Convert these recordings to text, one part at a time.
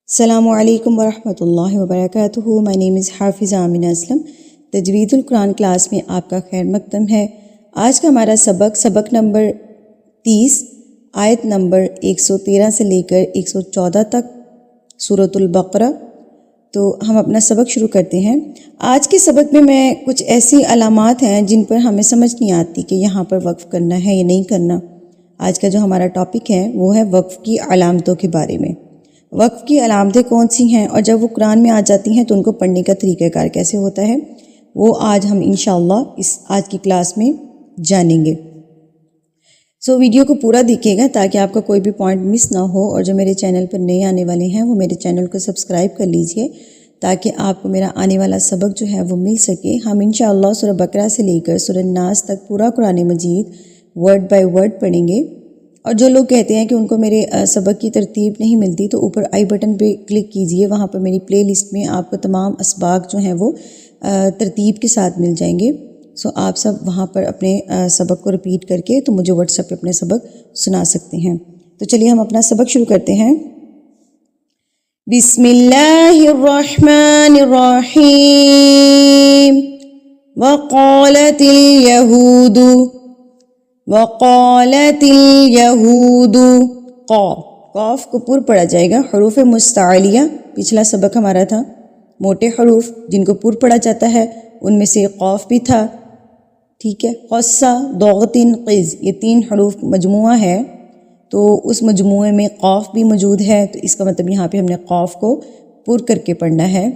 السلام علیکم ورحمۃ اللہ وبرکاتہ. مائی نیم از حافظہ آمینہ اسلم. تجوید القرآن کلاس میں آپ کا خیر مقدم ہے. آج کا ہمارا سبق نمبر 30 آیت نمبر 113 سے لے کر 114 تک سورۃ البقرہ. تو ہم اپنا سبق شروع کرتے ہیں. آج کے سبق میں کچھ ایسی علامات ہیں جن پر ہمیں سمجھ نہیں آتی کہ یہاں پر وقف کرنا ہے یا نہیں کرنا. آج کا جو ہمارا ٹاپک ہے وہ ہے وقف کی علامتوں کے بارے میں. وقف کی علامتیں کون سی ہیں اور جب وہ قرآن میں آ جاتی ہیں تو ان کو پڑھنے کا طریقہ کار کیسے ہوتا ہے وہ آج ہم انشاءاللہ آج کی کلاس میں جانیں گے. ویڈیو کو پورا دیکھیے گا تاکہ آپ کا کوئی بھی پوائنٹ مس نہ ہو. اور جو میرے چینل پر نئے آنے والے ہیں وہ میرے چینل کو سبسکرائب کر لیجئے تاکہ آپ کو میرا آنے والا سبق جو ہے وہ مل سکے. ہم انشاءاللہ سورہ بقرہ سے لے کر سورہ ناس تک پورا قرآن مجید ورڈ بائی ورڈ پڑھیں گے. اور جو لوگ کہتے ہیں کہ ان کو میرے سبق کی ترتیب نہیں ملتی تو اوپر آئی بٹن پہ کلک کیجئے. وہاں پر میری پلے لسٹ میں آپ کو تمام اسباق جو ہیں وہ ترتیب کے ساتھ مل جائیں گے. آپ سب وہاں پر اپنے سبق کو رپیٹ کر کے تو مجھے واٹس ایپ پہ اپنے سبق سنا سکتے ہیں. تو چلیے ہم اپنا سبق شروع کرتے ہیں. بسم اللہ الرحمن الرحیم. وقالت اليہود وقالت اليہود. قاف کو پر پڑھا جائے گا. حروف مستعلیہ پچھلا سبق ہمارا تھا. موٹے حروف جن کو پر پڑھا جاتا ہے ان میں سے قاف بھی تھا. ٹھیک ہے. قصہ ضغطن قز یہ 3 حروف مجموعہ ہے تو اس مجموعے میں قاف بھی موجود ہے. تو اس کا مطلب یہاں پہ ہم نے قاف کو پر کر کے پڑھنا ہے.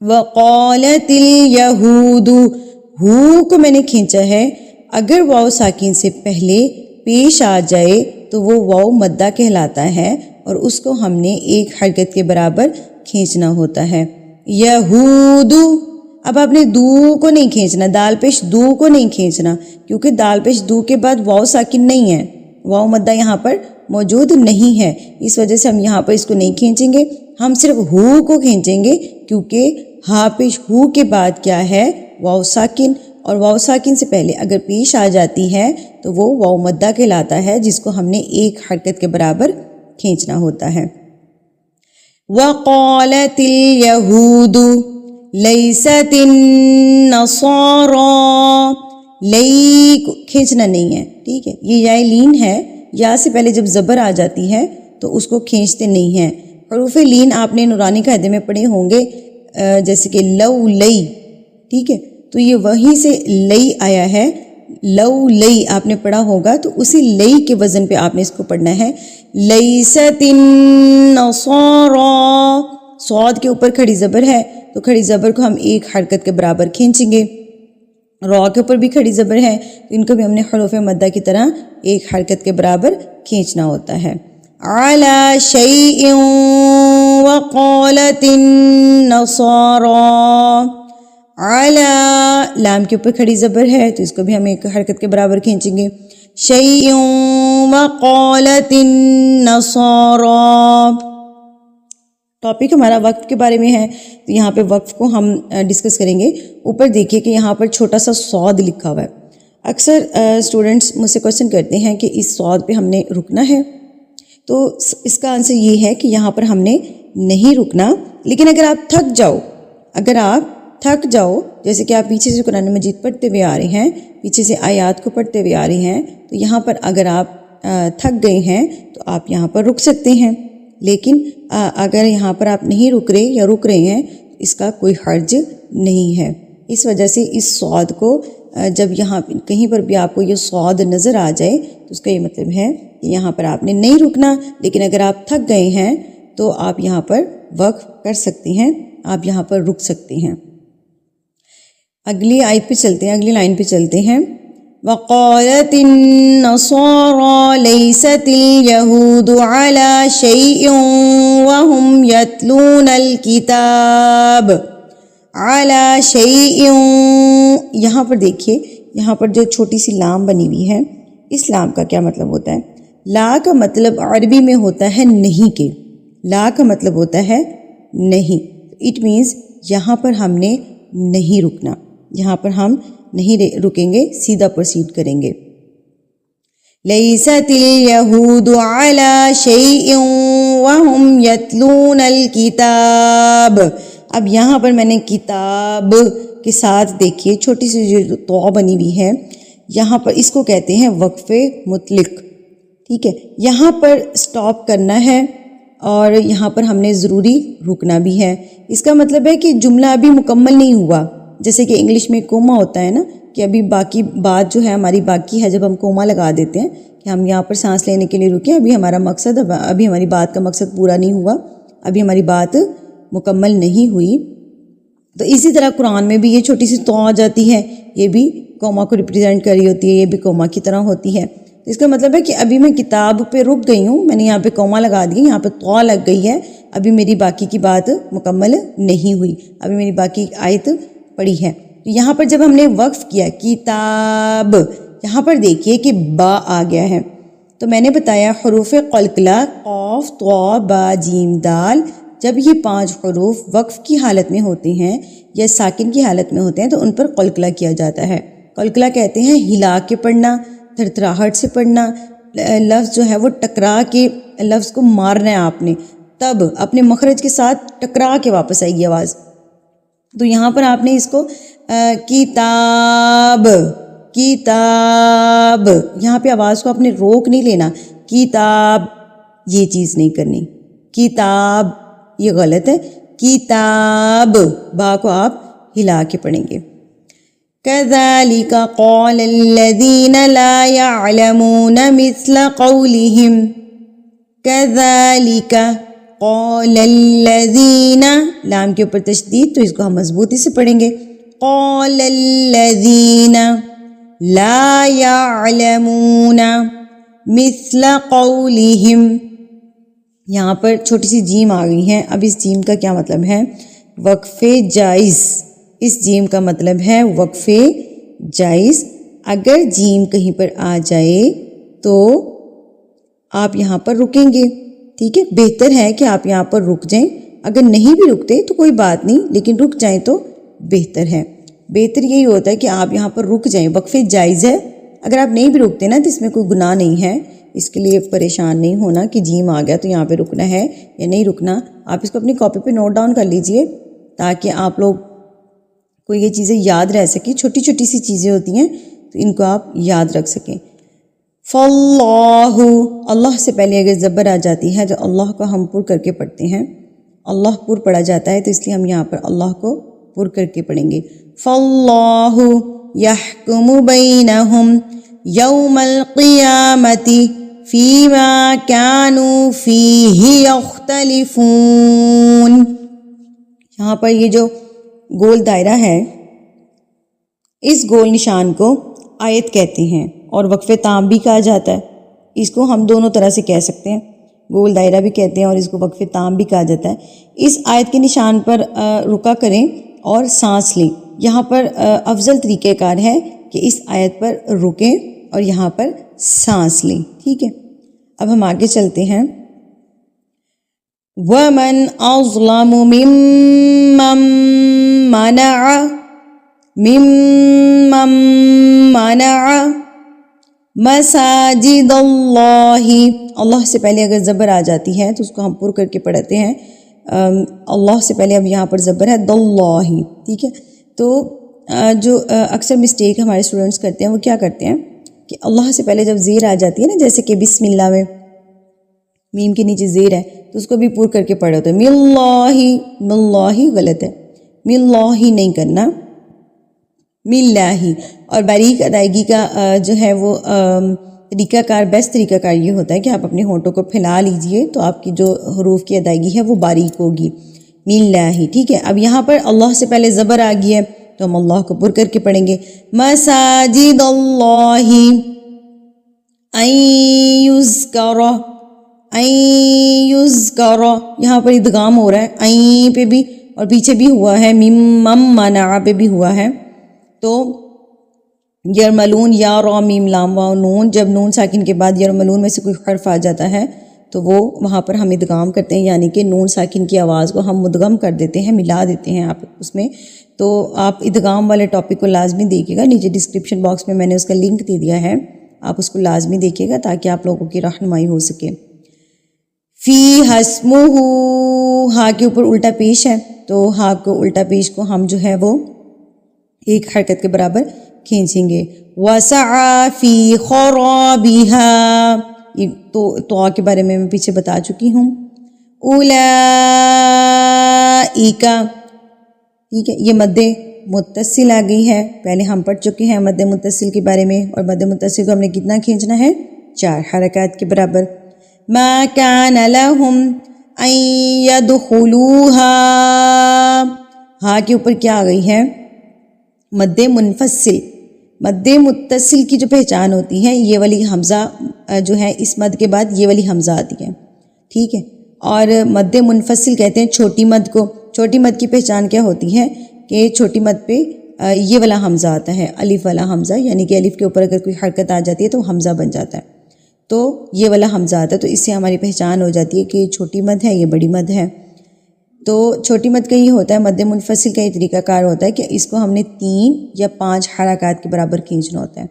وقالت اليہود. ہو کو میں نے کھینچا ہے. اگر واو ساکن سے پہلے پیش آ جائے تو وہ واو مدہ کہلاتا ہے اور اس کو ہم نے ایک حرکت کے برابر کھینچنا ہوتا ہے. یہود. اب آپ نے دو کو نہیں کھینچنا, دال پیش دو کو نہیں کھینچنا کیونکہ دال پیش دو کے بعد واو ساکن نہیں ہے, واو مدہ یہاں پر موجود نہیں ہے. اس وجہ سے ہم یہاں پر اس کو نہیں کھینچیں گے. ہم صرف ہو کو کھینچیں گے کیونکہ ہا پیش ہو کے بعد کیا ہے واو ساکن, اور واو ساکن سے پہلے اگر پیش آ جاتی ہے تو وہ واو مدہ کہلاتا ہے جس کو ہم نے ایک حرکت کے برابر کھینچنا ہوتا ہے. وقالت اليہود لیست النصارى. لئی کھینچنا نہیں ہے. ٹھیک ہے. یہ یا لین ہے. یا سے پہلے جب زبر آ جاتی ہے تو اس کو کھینچتے نہیں ہیں. حروف لین آپ نے نورانی قاعدے میں پڑھے ہوں گے جیسے کہ لو لئی. ٹھیک ہے. تو یہ وہیں سے لئی آیا ہے. لو لئی آپ نے پڑھا ہوگا تو اسی لئی کے وزن پہ آپ نے اس کو پڑھنا ہے. لیست النصارى. صاد کے اوپر کھڑی زبر ہے تو کھڑی زبر کو ہم ایک حرکت کے برابر کھینچیں گے. را کے اوپر بھی کھڑی زبر ہے تو ان کو بھی ہم نے حروف مدہ کی طرح ایک حرکت کے برابر کھینچنا ہوتا ہے. علی شیء وقالت النصارى. علی لام کے اوپر کھڑی زبر ہے تو اس کو بھی ہم ایک حرکت کے برابر کھینچیں گے. شیء وقالت النصارى. ٹاپک ہمارا وقف کے بارے میں ہے تو یہاں پہ وقف کو ہم ڈسکس کریں گے. اوپر دیکھیے کہ یہاں پر چھوٹا سا صاد لکھا ہوا ہے. اکثر اسٹوڈنٹس مجھ سے کوشچن کرتے ہیں کہ اس صاد پہ ہم نے رکنا ہے. تو اس کا آنسر یہ ہے کہ یہاں پر ہم نے نہیں رکنا. لیکن اگر آپ تھک جاؤ جیسے کہ آپ پیچھے سے قرآن مجید پڑھتے ہوئے آ رہے ہیں, پیچھے سے آیات کو پڑھتے ہوئے آ رہے ہیں, تو یہاں پر اگر آپ تھک گئے ہیں تو آپ یہاں پر رک سکتے ہیں. لیکن اگر یہاں پر آپ نہیں رک رہے یا رک رہے ہیں تو اس کا کوئی حرج نہیں ہے. اس وجہ سے اس صاد کو جب یہاں کہیں پر بھی آپ کو یہ صاد نظر آ جائے تو اس کا یہ مطلب ہے کہ یہاں پر آپ نے نہیں رکنا. لیکن اگر آپ تھک گئے ہیں تو آپ یہاں پر وقف کر سکتے ہیں, آپ یہاں پر رک سکتے ہیں. اگلی آیت پہ چلتے ہیں, اگلی لائن پہ چلتے ہیں. وقالت النصارى لیست اليہود علی شیء وهم یتلون الکتاب. علی شیء. یہاں پر دیکھیے, یہاں پر جو چھوٹی سی لام بنی ہوئی ہے, اس لام کا کیا مطلب ہوتا ہے؟ لا کا مطلب عربی میں ہوتا ہے نہیں کے. لا کا مطلب ہوتا ہے نہیں. اٹ مینز یہاں پر ہم نے نہیں رکنا, یہاں پر ہم نہیں رکیں گے, سیدھا پروسیڈ کریں گے. لیست الیہود علی شیء وہم یتلون الکتاب. اب یہاں پر میں نے کتاب کے ساتھ دیکھیے چھوٹی سی جو تو بنی ہوئی ہے، یہاں پر اس کو کہتے ہیں وقف مطلق. ٹھیک ہے، یہاں پر سٹاپ کرنا ہے اور یہاں پر ہم نے ضروری رکنا بھی ہے. اس کا مطلب ہے کہ جملہ ابھی مکمل نہیں ہوا، جیسے کہ انگلش میں کوما ہوتا ہے نا، کہ ابھی باقی بات جو ہے ہماری باقی ہے. جب ہم کوما لگا دیتے ہیں کہ ہم یہاں پر سانس لینے کے لیے رکیں، ابھی ہمارا مقصد، ابھی ہماری بات کا مقصد پورا نہیں ہوا، ابھی ہماری بات مکمل نہیں ہوئی. تو اسی طرح قرآن میں بھی یہ چھوٹی سی تو آ جاتی ہے، یہ بھی کوما کو ریپرزینٹ کر رہی ہوتی ہے، یہ بھی کوما کی طرح ہوتی ہے. اس کا مطلب ہے کہ ابھی میں کتاب پہ رک گئی ہوں، میں نے یہاں پہ کوما لگا دی، یہاں پہ تو لگ گئی ہے، ابھی میری باقی کی بات مکمل نہیں ہوئی، ابھی میری باقی آیت پڑھی ہے. تو یہاں پر جب ہم نے وقف کیا کتاب، یہاں پر دیکھیے کہ با آ گیا ہے. تو میں نے بتایا حروف قلقلہ قاف طا با جیم دال، جب یہ 5 حروف وقف کی حالت میں ہوتے ہیں یا ساکن کی حالت میں ہوتے ہیں تو ان پر قلقلہ کیا جاتا ہے. قلقلہ کہتے ہیں ہلا کے پڑھنا، تھرتھراہٹ سے پڑھنا، لفظ جو ہے وہ ٹکرا کے، لفظ کو مارنا ہے آپ نے، تب اپنے مخرج کے ساتھ ٹکرا کے واپس آئے گی آواز. تو یہاں پر آپ نے اس کو کتاب کتاب، یہاں پہ آواز کو آپ نے روک نہیں لینا، کتاب یہ چیز نہیں کرنی، کتاب یہ غلط ہے، کتاب با کو آپ ہلا کے پڑھیں گے. كَذَلِكَ قَالَ الَّذِينَ لَا يَعْلَمُونَ مِثْلَ قَوْلِهِمْ. كَذَلِكَ قَالَ الَّذِينَ، لام کے اوپر تشدید، تو اس کو ہم مضبوطی سے پڑھیں گے. قَالَ الَّذِينَ لَا يَعْلَمُونَ مِثْلَ قَوْلِهِمْ. یہاں پر چھوٹی سی جیم آ گئی ہے. اب اس جیم کا کیا مطلب ہے؟ وقف جائز. اس جیم کا مطلب ہے وقف جائز. اگر جیم کہیں پر آ جائے تو آپ یہاں پر رکیں گے. ٹھیک ہے، بہتر ہے کہ آپ یہاں پر رک جائیں. اگر نہیں بھی رکتے تو کوئی بات نہیں، لیکن رک جائیں تو بہتر ہے. بہتر یہی ہوتا ہے کہ آپ یہاں پر رک جائیں. وقف جائز ہے. اگر آپ نہیں بھی رکتے نا تو اس میں کوئی گناہ نہیں ہے، اس کے لیے پریشان نہیں ہونا کہ جیم آ گیا تو یہاں پہ رکنا ہے یا نہیں رکنا. آپ اس کو اپنی کاپی پہ نوٹ ڈاؤن کر لیجئے تاکہ آپ لوگ کو یہ چیزیں یاد رہ سکیں. چھوٹی چھوٹی سی چیزیں ہوتی ہیں تو ان کو آپ یاد رکھ سکیں. فاللہ، اللہ سے پہلے اگر زبر آ جاتی ہے تو اللہ کو ہم پر کر کے پڑھتے ہیں، اللہ پر پڑھا جاتا ہے، تو اس لیے ہم یہاں پر اللہ کو پر کر کے پڑھیں گے. فاللہ یحکم بینہم یوم القیامۃ فیما کانوا فیہ یختلفون. یہاں پر یہ جو گول دائرہ ہے، اس گول نشان کو آیت کہتے ہیں اور وقف تام بھی کہا جاتا ہے. اس کو ہم دونوں طرح سے کہہ سکتے ہیں، گول دائرہ بھی کہتے ہیں اور اس کو وقف تام بھی کہا جاتا ہے. اس آیت کے نشان پر رکا کریں اور سانس لیں. یہاں پر افضل طریقہ کار ہے کہ اس آیت پر رکیں اور یہاں پر سانس لیں. ٹھیک ہے، اب ہم آگے چلتے ہیں. وَمَنْ أَظْلَمُ مِمَّنْ مَنَعَ مَسَاجِدَ اللَّهِ. اللہ سے پہلے اگر زبر آ جاتی ہے تو اس کو ہم پر کر کے پڑھتے ہیں. اللہ سے پہلے اب یہاں پر زبر ہے داللہ. ٹھیک ہے، تو جو اکثر مسٹیک ہمارے اسٹوڈنٹس کرتے ہیں وہ کیا کرتے ہیں کہ اللہ سے پہلے جب زیر آ جاتی ہے نا، جیسے کہ بسم اللہ میں میم کے نیچے زیر ہے تو اس کو بھی پر کر کے پڑھے ہوتے ہیں. ملّہ غلط ہے، ملّہ نہیں کرنا، ملّہ. اور باریک ادائیگی کا جو ہے وہ طریقہ کار، بیسٹ طریقہ کار یہ ہوتا ہے کہ آپ اپنے ہونٹوں کو پھیلا لیجئے تو آپ کی جو حروف کی ادائیگی ہے وہ باریک ہوگی. ملّہ. ٹھیک ہے، اب یہاں پر اللہ سے پہلے زبر آ گئی ہے تو ہم اللہ کو پر کر کے پڑھیں گے. مساجد اللہ ان یذکر، ان یذکر. یہاں پر ادغام ہو رہا ہے این پہ بھی اور پیچھے بھی ہوا ہے، مم منع پہ بھی ہوا ہے. تو یرملون، یا را میم لام واو نون، جب نون ساکن کے بعد یرملون میں سے کوئی حرف آ جاتا ہے تو وہ وہاں پر ہم ادغام کرتے ہیں، یعنی کہ نون ساکن کی آواز کو ہم مدغم کر دیتے ہیں، ملا دیتے ہیں آپ اس میں. تو آپ ادغام والے ٹاپک کو لازمی دیکھیے گا، نیچے ڈسکرپشن باکس میں نے اس کا لنک دے دیا ہے، آپ اس کو لازمی دیکھیے گا تاکہ آپ لوگوں کی رہنمائی ہو سکے. فی حسمہ، ہا کے اوپر الٹا پیش ہے تو ہا کو الٹا پیش کو ہم جو ہے وہ ایک حرکت کے برابر کھینچیں گے. وسعی فی خرابہا، یہ تو کے بارے میں پیچھے بتا چکی ہوں. اولئک، ٹھیک ہے، یہ مد متصل آ گئی ہے. پہلے ہم پڑھ چکے ہیں مد متصل کے بارے میں، اور مد متصل کو ہم نے کتنا کھینچنا ہے؟ 4 حرکات کے برابر. ما کان لہم ان یدخلوہا، ہاں کے اوپر کیا آ گئی ہے؟ مد منفصل. مد متصل کی جو پہچان ہوتی ہے، یہ والی حمزہ جو ہے اس مد کے بعد یہ والی حمزہ آتی ہے، ٹھیک ہے. اور مد منفصل کہتے ہیں چھوٹی مد کو. چھوٹی مد کی پہچان کیا ہوتی ہے کہ چھوٹی مد پہ یہ والا حمزہ آتا ہے، الف والا حمزہ، یعنی کہ الف کے اوپر اگر کوئی حرکت آ جاتی ہے تو حمزہ بن جاتا ہے، تو یہ والا حمزہ آتا ہے. تو اس سے ہماری پہچان ہو جاتی ہے کہ یہ چھوٹی مد ہے، یہ بڑی مد ہے. تو چھوٹی مد کا یہ ہوتا ہے، مد منفصل کا یہ طریقہ کار ہوتا ہے کہ اس کو ہم نے 3 یا 5 حرکات کے برابر کھینچنا ہوتا ہے.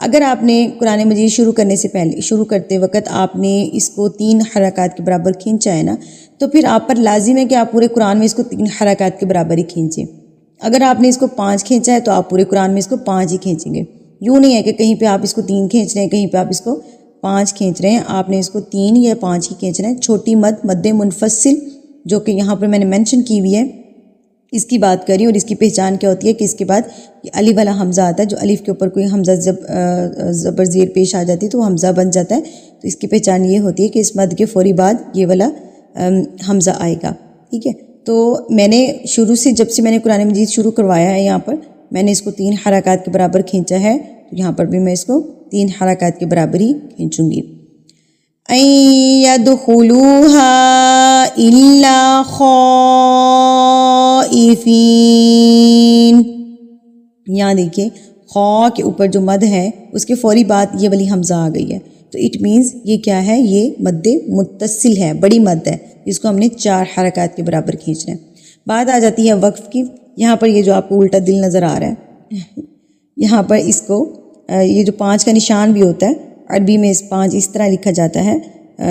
اگر آپ نے قرآن مجید شروع کرنے سے پہلے، شروع کرتے وقت آپ نے اس کو 3 حرکات کے برابر کھینچا ہے نا، تو پھر آپ پر لازم ہے کہ آپ پورے قرآن میں اس کو 3 حرکات کے برابر ہی کھینچیں. اگر آپ نے اس کو 5 کھینچا ہے تو آپ پورے قرآن میں اس کو 5 ہی کھینچیں گے. یوں نہیں ہے کہ کہیں پہ آپ اس کو 3 کھینچ رہے ہیں، کہیں پہ آپ اس کو 5 کھینچ رہے ہیں. آپ نے اس کو 3 یا 5 ہی کھینچنا ہے. چھوٹی مد، مد منفصل، جو کہ یہاں پر میں نے مینشن کی ہوئی ہے، اس کی بات کری. اور اس کی پہچان کیا ہوتی ہے کہ اس کے بعد یہ الف والا حمزہ آتا ہے. جو الف کے اوپر کوئی حمزہ زبر زیر پیش آ جاتی ہے تو وہ حمزہ بن جاتا ہے. تو اس کی پہچان یہ ہوتی ہے کہ اس مد کے فوری بعد یہ والا حمزہ آئے گا، ٹھیک ہے. تو میں نے شروع سے، جب سے میں نے قرآن مجید شروع کروایا ہے، یہاں پر میں نے اس کو 3 حرکات کے برابر کھینچا ہے. تو یہاں پر بھی میں اس کو 3 حرکات کے برابر ہی کھینچوں گی. ان یدخلوہا الا خائفین، یہاں دیکھیے خا کے اوپر جو مد ہے اس کے فوری بعد یہ والی حمزہ آ گئی ہے. تو اٹ مینز یہ کیا ہے؟ یہ مد متصل ہے، بڑی مد ہے، جس کو ہم نے 4 حرکات کے برابر کھینچنا ہے. بات آ جاتی ہے وقف کی. یہاں پر یہ جو آپ کو الٹا دل نظر آ رہا ہے، یہاں پر اس کو یہ جو 5 کا نشان بھی ہوتا ہے، عربی میں 5 اس طرح لکھا جاتا ہے،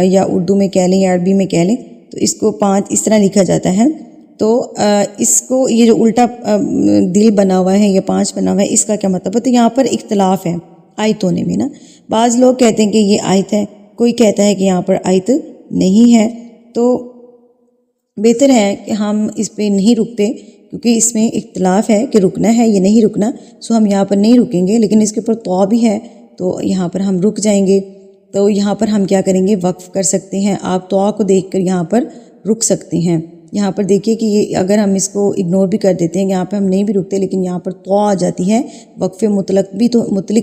یا اردو میں کہہ لیں یا عربی میں کہہ لیں، تو اس کو 5 اس طرح لکھا جاتا ہے. تو اس کو یہ جو الٹا دل بنا ہوا ہے یا 5 بنا ہوا ہے، اس کا کیا مطلب ہے؟ تو یہاں پر اختلاف ہے آیت ہونے میں نا. بعض لوگ کہتے ہیں کہ یہ آیت ہے، کوئی کہتا ہے کہ یہاں پر آیت نہیں ہے. تو بہتر ہے کہ ہم اس پہ نہیں رکتے، کیونکہ اس میں اختلاف ہے کہ رکنا ہے یا نہیں رکنا. سو ہم یہاں پر نہیں رکیں گے، لیکن اس کے اوپر تو بھی ہے تو یہاں پر ہم رک جائیں گے. تو یہاں پر ہم کیا کریں گے؟ وقف کر سکتے ہیں. آپ تو کو دیکھ کر یہاں پر رک سکتے ہیں. یہاں پر دیکھیے کہ یہ اگر ہم اس کو اگنور بھی کر دیتے ہیں، یہاں پہ ہم نہیں بھی رکتے، لیکن یہاں پر تو آ جاتی ہے. وقف مطلق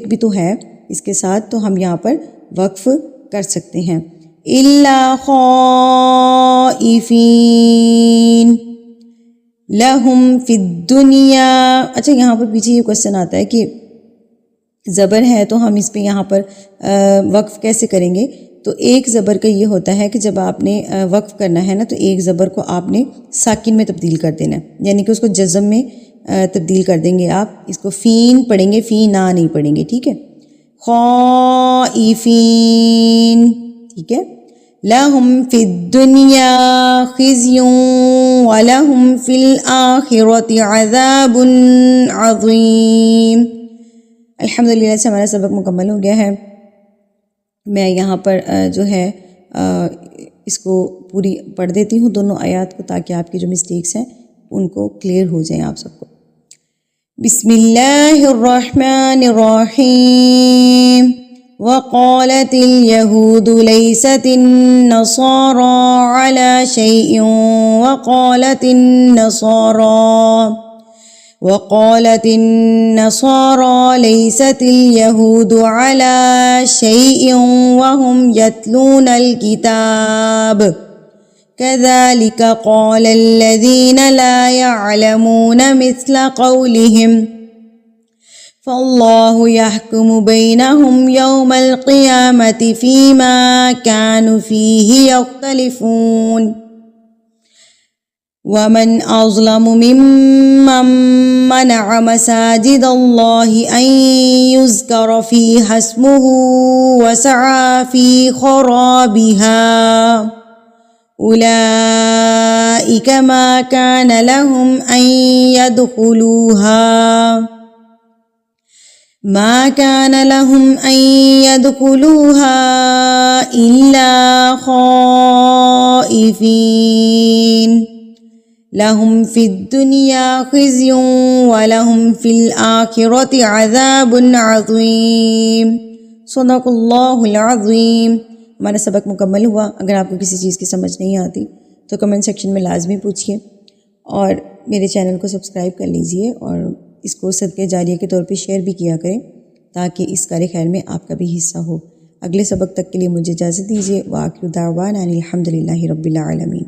بھی تو ہے اس کے ساتھ، تو ہم یہاں پر وقف کر سکتے ہیں. الا خائفین لہم فی الدنیا. اچھا، یہاں پر پیچھے یہ کوشچن آتا ہے کہ زبر ہے تو ہم اس پہ یہاں پر وقف کیسے کریں گے؟ تو ایک زبر کا یہ ہوتا ہے کہ جب آپ نے وقف کرنا ہے نا، تو ایک زبر کو آپ نے ساکن میں تبدیل کر دینا ہے، یعنی کہ اس کو جزم میں تبدیل کر دیں گے. آپ اس کو فین پڑھیں گے، فینا نہیں پڑھیں گے، ٹھیک ہے. خائفین، ٹھیک ہے. لہم فی الدنیا خزی ولہم فی الآخرۃ عذاب عظیم. الحمدللہ سے ہمارا سبق مکمل ہو گیا ہے. میں یہاں پر جو ہے اس کو پوری پڑھ دیتی ہوں دونوں آیات کو، تاکہ آپ کی جو مسٹیکس ہیں ان کو کلیئر ہو جائیں آپ سب کو. بسم اللہ الرحمن الرحیم. وقالت اليهود ليست النصارى على شيء وقالت النصارى ليست اليهود على شيء وهم يتلون الكتاب كذلك قال الذين لا يعلمون مثل قولهم فالله يحكم بينهم يوم القيامة فيما كانوا فيه يختلفون. ومن أظلم ممن منع مساجد الله أن يذكر فيها اسمه وسعى في خرابها أولئك ما كان لهم أن يدخلوها إلا خائفين لهم في الدنيا خزي ولهم في الآخرة عذاب عظيم صدق اللہ العظیم۔ ہمارا سبق مکمل ہوا۔ اگر آپ کو کسی چیز کی سمجھ نہیں آتی تو کمنٹ سیکشن میں لازمی پوچھیے، اور میرے چینل کو سبسکرائب کر لیجئے، اور اس کو صدقہ جاریہ کے طور پہ شیئر بھی کیا کریں تاکہ اس کار خیر میں آپ کا بھی حصہ ہو۔ اگلے سبق تک کے لیے مجھے اجازت دیجیے۔ وآخر دعوانا ان الحمد للہ رب العالمین۔